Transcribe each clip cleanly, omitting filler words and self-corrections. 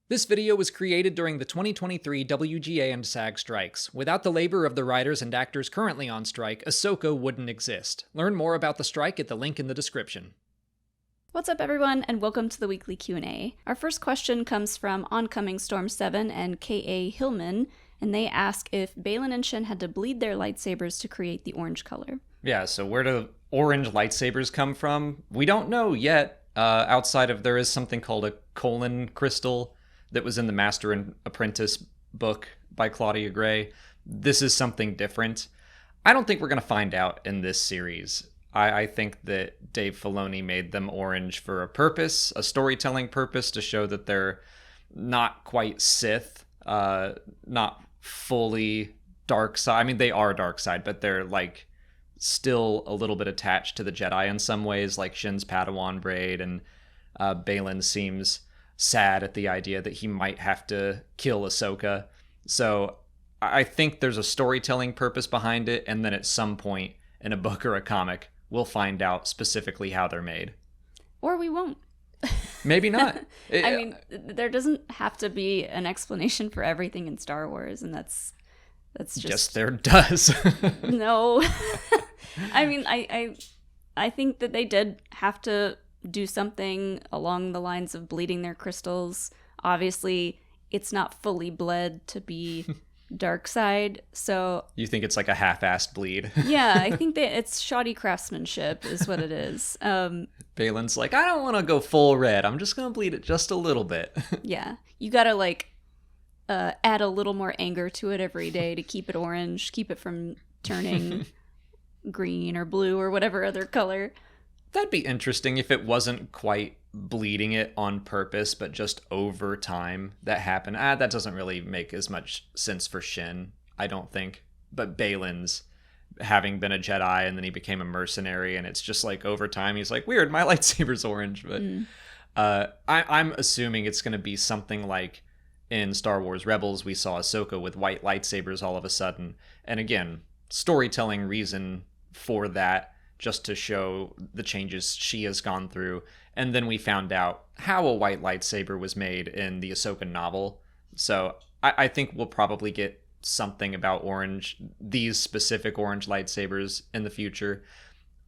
This video was created during the 2023 WGA and SAG strikes. Without the labor of the writers and actors currently on strike, Ahsoka wouldn't exist. Learn more about the strike at the link in the description. What's up, everyone, and welcome to the weekly Q&A. Our first question comes from Oncoming Storm 7 and K.A. Hillman, and they ask if Baylan and Shin had to bleed their lightsabers to create the orange color. Yeah, so where do orange lightsabers come from? We don't know yet, outside of there is something called a colon crystal that was in the Master and Apprentice book by Claudia Gray. This is something different. I don't think we're going to find out in this series. I think that Dave Filoni made them orange for a purpose, a storytelling purpose, to show that they're not quite Sith, not fully dark side. I mean, they are dark side, but they're like still a little bit attached to the Jedi in some ways, like Shin's Padawan braid, and Baylan seems sad at the idea that he might have to kill Ahsoka. So I think there's a storytelling purpose behind it, and then at some point in a book or a comic, we'll find out specifically how they're made. Or we won't. Maybe not. I mean, there doesn't have to be an explanation for everything in Star Wars, and that's just... Yes, there does. No. I mean, I think that they did have to do something along the lines of bleeding their crystals. Obviously, it's not fully bled to be dark side, so... You think it's like a half-assed bleed? Yeah, I think that it's shoddy craftsmanship is what it is. Baylan's like, I don't want to go full red. I'm just going to bleed it just a little bit. Yeah, you gotta like add a little more anger to it every day to keep it orange, keep it from turning green or blue or whatever other color. That'd be interesting if it wasn't quite bleeding it on purpose, but just over time that happened. That doesn't really make as much sense for Shin, I don't think. But Baylan's having been a Jedi and then he became a mercenary, and it's just like over time he's like, weird, my lightsaber's orange. But I'm assuming it's going to be something like in Star Wars Rebels, we saw Ahsoka with white lightsabers all of a sudden. And again, storytelling reason for that, just to show the changes she has gone through. And then we found out how a white lightsaber was made in the Ahsoka novel. So I think we'll probably get something about these specific orange lightsabers in the future.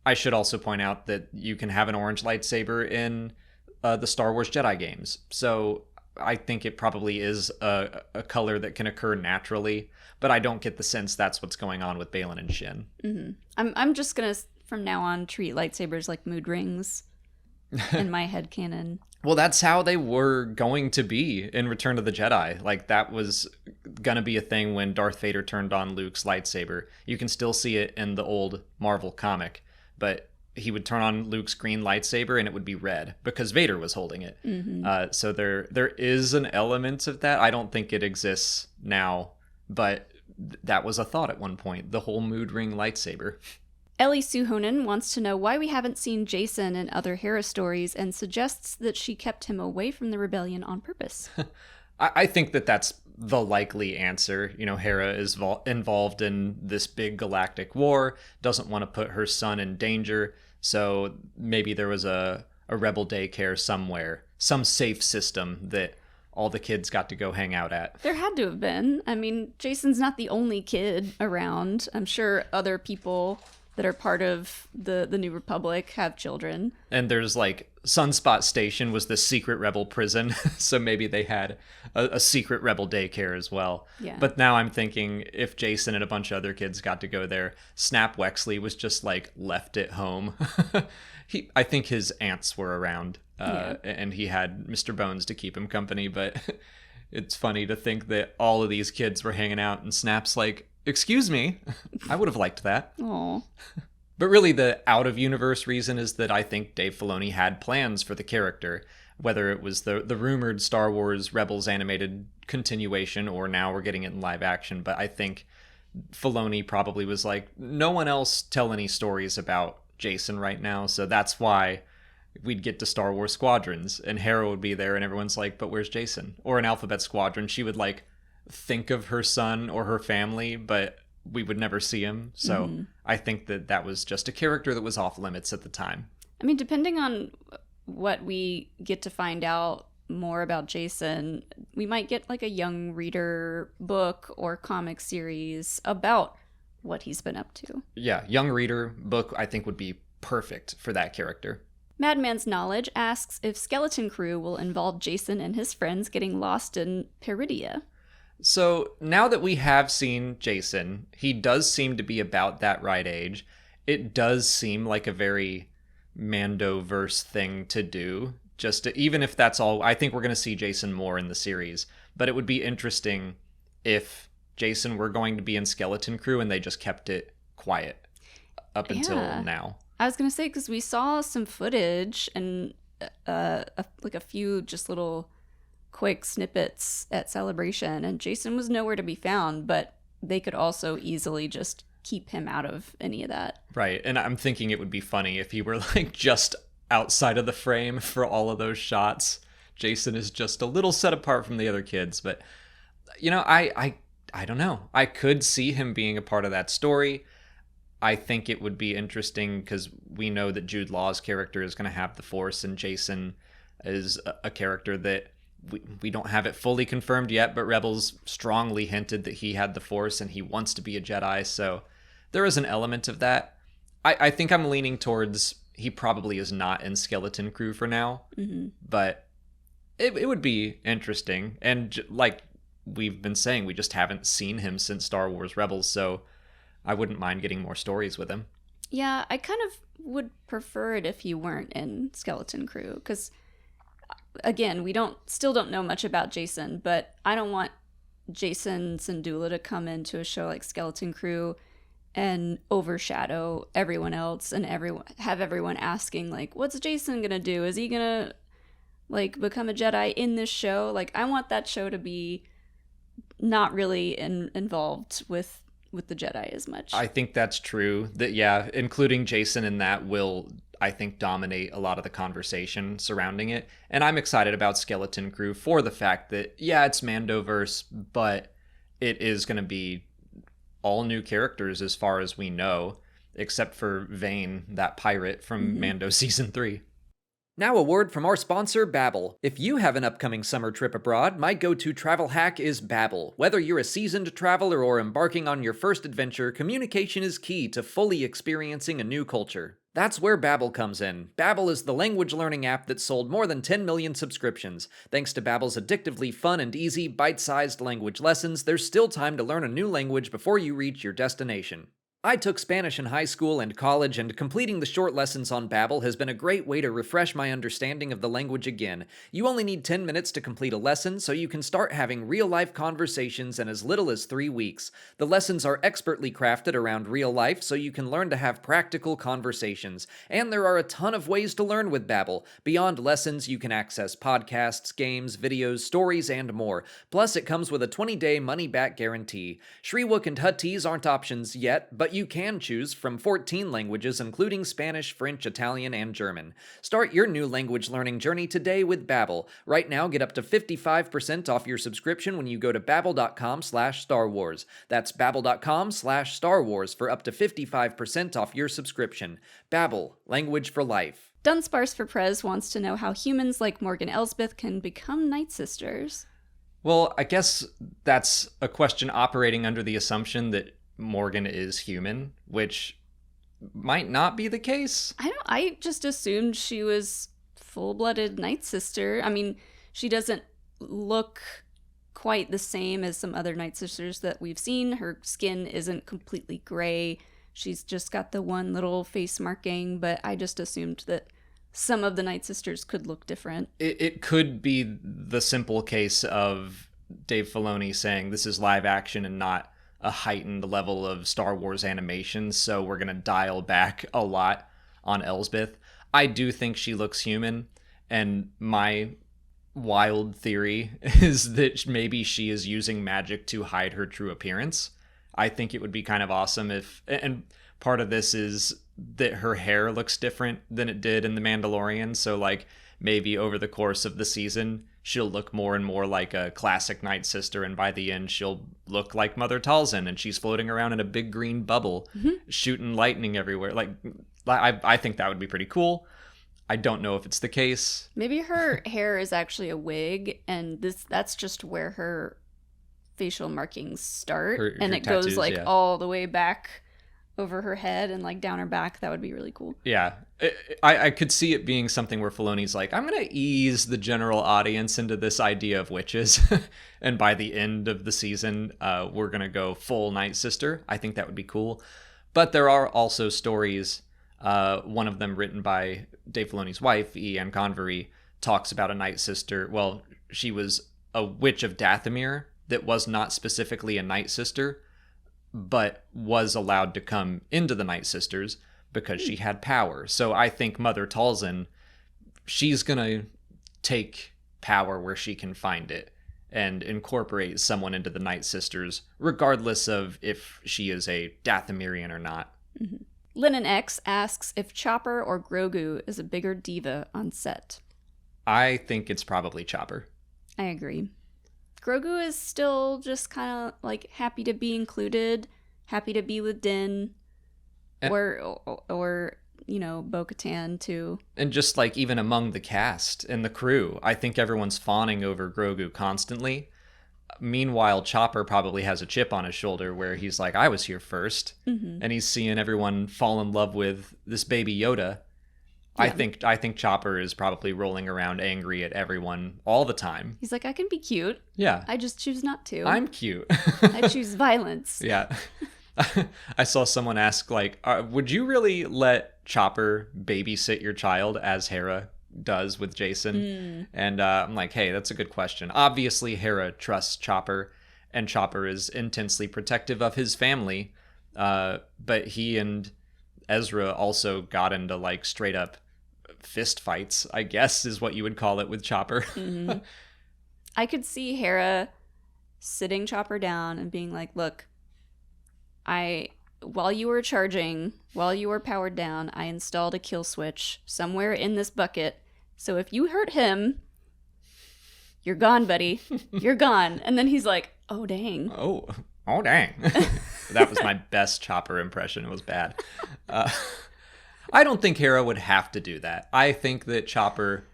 I should also point out that you can have an orange lightsaber in the Star Wars Jedi games. So I think it probably is a color that can occur naturally, but I don't get the sense that's what's going on with Baylan and Shin. Mm-hmm. I'm just going to, from now on, treat lightsabers like mood rings in my headcanon. Well, that's how they were going to be in Return of the Jedi. Like, that was going to be a thing when Darth Vader turned on Luke's lightsaber. You can still see it in the old Marvel comic, but he would turn on Luke's green lightsaber and it would be red because Vader was holding it. Mm-hmm. So there is an element of that. I don't think it exists now, but that was a thought at one point, the whole mood ring lightsaber. Ellie Suhonen wants to know why we haven't seen Jacen in other Hera stories and suggests that she kept him away from the rebellion on purpose. I think that's the likely answer. You know, Hera is involved in this big galactic war, doesn't want to put her son in danger, so maybe there was a rebel daycare somewhere, some safe system that all the kids got to go hang out at. There had to have been. I mean, Jacen's not the only kid around. I'm sure other people that are part of the New Republic have children. And there's like Sunspot Station was the secret rebel prison, so maybe they had a secret rebel daycare as well. Yeah. But now I'm thinking if Jacen and a bunch of other kids got to go there, Snap Wexley was just like left at home. I think his aunts were around, and he had Mr. Bones to keep him company, but it's funny to think that all of these kids were hanging out and Snap's like, excuse me, I would have liked that. Aww. But really the out-of-universe reason is that I think Dave Filoni had plans for the character, whether it was the rumored Star Wars Rebels animated continuation or now we're getting it in live action. But I think Filoni probably was like, no one else tell any stories about Jacen right now, so that's why we'd get to Star Wars Squadrons, and Hera would be there, and everyone's like, but where's Jacen? Or an Alphabet Squadron, she would like think of her son or her family, but we would never see him. So I think that was just a character that was off limits at the time. I mean, depending on what we get to find out more about Jacen, we might get like a young reader book or comic series about what he's been up to. Yeah, young reader book I think would be perfect for that character. Madman's Knowledge asks if Skeleton Crew will involve Jacen and his friends getting lost in Peridia. So now that we have seen Jacen, he does seem to be about that right age. It does seem like a very Mandoverse thing to do. Even if that's all, I think we're going to see Jacen more in the series. But it would be interesting if Jacen were going to be in Skeleton Crew and they just kept it quiet up until now. I was going to say, because we saw some footage and like a few just little quick snippets at Celebration, and Jacen was nowhere to be found, but they could also easily just keep him out of any of that. Right, and I'm thinking it would be funny if he were like just outside of the frame for all of those shots. Jacen is just a little set apart from the other kids, but you know, I don't know. I could see him being a part of that story. I think it would be interesting because we know that Jude Law's character is going to have the Force, and Jacen is a character that we don't have it fully confirmed yet, but Rebels strongly hinted that he had the Force and he wants to be a Jedi, so there is an element of that. I think I'm leaning towards he probably is not in Skeleton Crew for now, but it would be interesting. And like we've been saying, we just haven't seen him since Star Wars Rebels, so I wouldn't mind getting more stories with him. Yeah, I kind of would prefer it if you weren't in Skeleton Crew, because again, we still don't know much about Jacen, but I don't want Jacen Syndulla to come into a show like Skeleton Crew and overshadow everyone else and have everyone asking like, what's Jacen gonna do? Is he gonna like become a Jedi in this show? Like, I want that show to be not really involved with the Jedi as much. I think that's true. That yeah, including Jacen in that will, I think, dominate a lot of the conversation surrounding it. And I'm excited about Skeleton Crew for the fact that, yeah, it's Mandoverse, but it is going to be all new characters as far as we know, except for Vane, that pirate from Mando Season 3. Now a word from our sponsor, Babbel. If you have an upcoming summer trip abroad, my go-to travel hack is Babbel. Whether you're a seasoned traveler or embarking on your first adventure, communication is key to fully experiencing a new culture. That's where Babbel comes in. Babbel is the language learning app that sold more than 10 million subscriptions. Thanks to Babbel's addictively fun and easy, bite-sized language lessons, there's still time to learn a new language before you reach your destination. I took Spanish in high school and college, and completing the short lessons on Babbel has been a great way to refresh my understanding of the language again. You only need 10 minutes to complete a lesson, so you can start having real-life conversations in as little as 3 weeks. The lessons are expertly crafted around real life, so you can learn to have practical conversations. And there are a ton of ways to learn with Babbel. Beyond lessons, you can access podcasts, games, videos, stories, and more. Plus, it comes with a 20-day money-back guarantee. Shriwook and Huttese aren't options yet, but you can choose from 14 languages, including Spanish, French, Italian, and German. Start your new language learning journey today with Babbel. Right now, get up to 55% off your subscription when you go to babbel.com/Star Wars. That's babbel.com/Star Wars for up to 55% off your subscription. Babbel, language for life. Dunsparce for Prez wants to know how humans like Morgan Elsbeth can become Night Sisters. Well, I guess that's a question operating under the assumption that Morgan is human, which might not be the case. I just assumed she was full-blooded Night Sister. I mean, she doesn't look quite the same as some other Night Sisters that we've seen. Her skin isn't completely gray. She's just got the one little face marking, but I just assumed that some of the Night Sisters could look different. It could be the simple case of Dave Filoni saying this is live action and not a heightened level of Star Wars animation, so we're going to dial back a lot on Elsbeth. I do think she looks human, and my wild theory is that maybe she is using magic to hide her true appearance. I think it would be kind of awesome if, and part of this is that her hair looks different than it did in The Mandalorian, so like maybe over the course of the season she'll look more and more like a classic Night Sister, and by the end she'll look like Mother Talzin, and she's floating around in a big green bubble shooting lightning everywhere. Like I think that would be pretty cool. I don't know if it's the case. Maybe her hair is actually a wig, and that's just where her facial markings start, and it tattoos, goes like all the way back over her head and like down her back. That would be really cool. Yeah. I could see it being something where Filoni's like, I'm going to ease the general audience into this idea of witches. And by the end of the season, we're going to go full Night Sister. I think that would be cool. But there are also stories, one of them written by Dave Filoni's wife, Anne Convery, talks about a Night Sister. Well, she was a witch of Dathomir that was not specifically a Night Sister, but was allowed to come into the Night Sisters because she had power. So I think Mother Talzin, she's going to take power where she can find it and incorporate someone into the Night Sisters, regardless of if she is a Dathomirian or not. Mm-hmm. Lennon X asks if Chopper or Grogu is a bigger diva on set. I think it's probably Chopper. I agree. Grogu is still just kind of like happy to be included, happy to be with Din, or you know, Bo-Katan too. And just like even among the cast and the crew, I think everyone's fawning over Grogu constantly. Meanwhile, Chopper probably has a chip on his shoulder where he's like, I was here first. Mm-hmm. And he's seeing everyone fall in love with this baby Yoda. Yeah. I think Chopper is probably rolling around angry at everyone all the time. He's like, I can be cute. Yeah. I just choose not to. I'm cute. I choose violence. Yeah. I saw someone ask, like, would you really let Chopper babysit your child as Hera does with Jacen? And I'm like, hey, that's a good question. Obviously, Hera trusts Chopper, and Chopper is intensely protective of his family. But he and Ezra also got into, like, straight up fist fights, I guess is what you would call it with Chopper. Mm-hmm. I could see Hera sitting Chopper down and being like, look, while you were charging, while you were powered down, I installed a kill switch somewhere in this bucket. So if you hurt him, you're gone, buddy. You're gone. And then he's like, oh, dang. Oh, dang. That was my best Chopper impression. It was bad. I don't think Hera would have to do that. I think that Chopper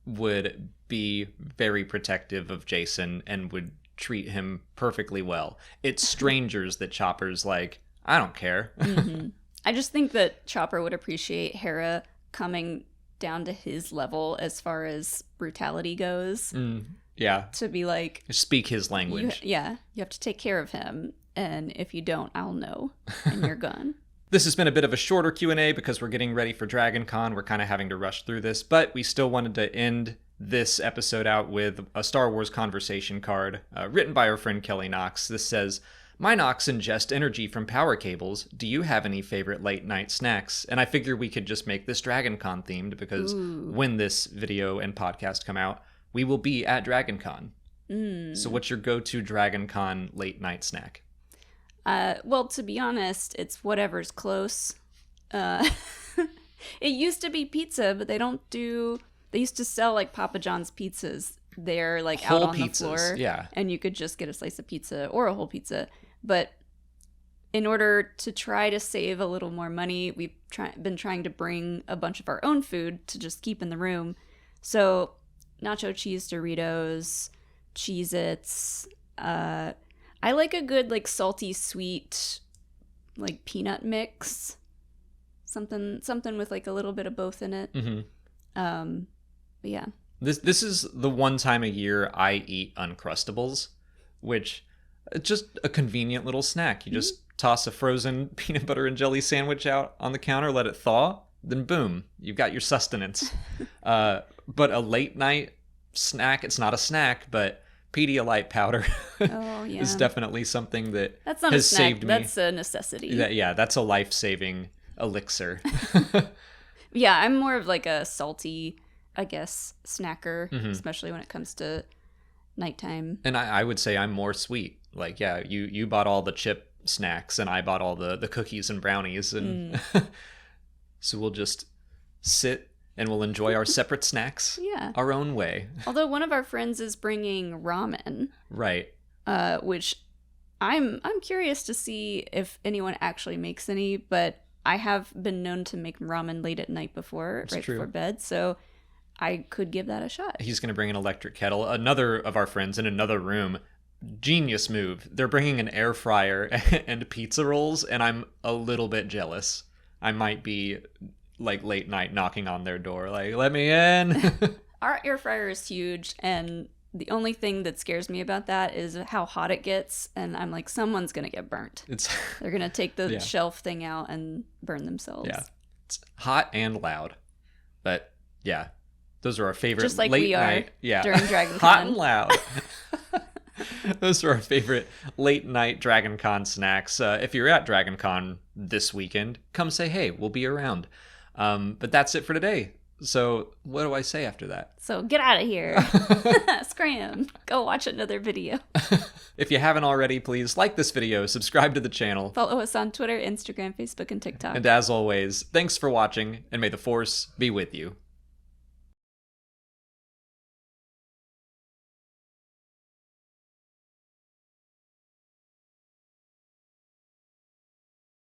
would be very protective of Jacen and would treat him perfectly well. It's strangers that Chopper's like, I don't care. Mm-hmm. I just think that Chopper would appreciate Hera coming down to his level as far as brutality goes. Yeah. To be like... speak his language. You have to take care of him. And if you don't, I'll know. And you're gone. This has been a bit of a shorter Q&A because we're getting ready for Dragon Con. We're kind of having to rush through this, but we still wanted to end this episode out with a Star Wars conversation card written by our friend Kelly Knox. This says, my Knox ingest energy from power cables. Do you have any favorite late night snacks? And I figure we could just make this Dragon Con themed because when this video and podcast come out, we will be at Dragon Con. So what's your go-to Dragon Con late night snack? Well, to be honest, it's whatever's close. It used to be pizza, but they used to sell like Papa John's pizzas there, like whole out on pizzas, the floor. Yeah. And you could just get a slice of pizza or a whole pizza. But in order to try to save a little more money, we've been trying to bring a bunch of our own food to just keep in the room. So nacho cheese Doritos, Cheez-Its, I like a good, like, salty, sweet, like, peanut mix. Something with, like, a little bit of both in it. Mm-hmm. But yeah. This is the one time a year I eat Uncrustables, which is just a convenient little snack. You just toss a frozen peanut butter and jelly sandwich out on the counter, let it thaw, then boom, you've got your sustenance. But a late night snack, it's not a snack, but... Pedialyte powder is definitely something that that's not has a snack. Saved me. That's a necessity. That's a life-saving elixir. Yeah, I'm more of like a salty, I guess, snacker, especially when it comes to nighttime. And I would say I'm more sweet. Like, yeah, you bought all the chip snacks and I bought all the cookies and brownies. And so we'll just sit and we'll enjoy our separate snacks our own way. Although one of our friends is bringing ramen. Right. Which I'm curious to see if anyone actually makes any, but I have been known to make ramen late at night before, before bed, so I could give that a shot. He's going to bring an electric kettle. Another of our friends in another room, genius move. They're bringing an air fryer and pizza rolls, and I'm a little bit jealous. I might be like late night knocking on their door, like, let me in. Our air fryer is huge, and the only thing that scares me about that is how hot it gets, and I'm like, someone's going to get burnt. They're going to take the shelf thing out and burn themselves. Yeah. It's hot and loud. But, yeah. Those are our favorite just like late we are night. Yeah. During DragonCon. Hot and loud. Those are our favorite late night DragonCon snacks. If you're at DragonCon this weekend, come say hey. We'll be around. But that's it for today. So what do I say after that? So get out of here. Scram. Go watch another video. If you haven't already, please like this video, subscribe to the channel. Follow us on Twitter, Instagram, Facebook, and TikTok. And as always, thanks for watching, and may the Force be with you.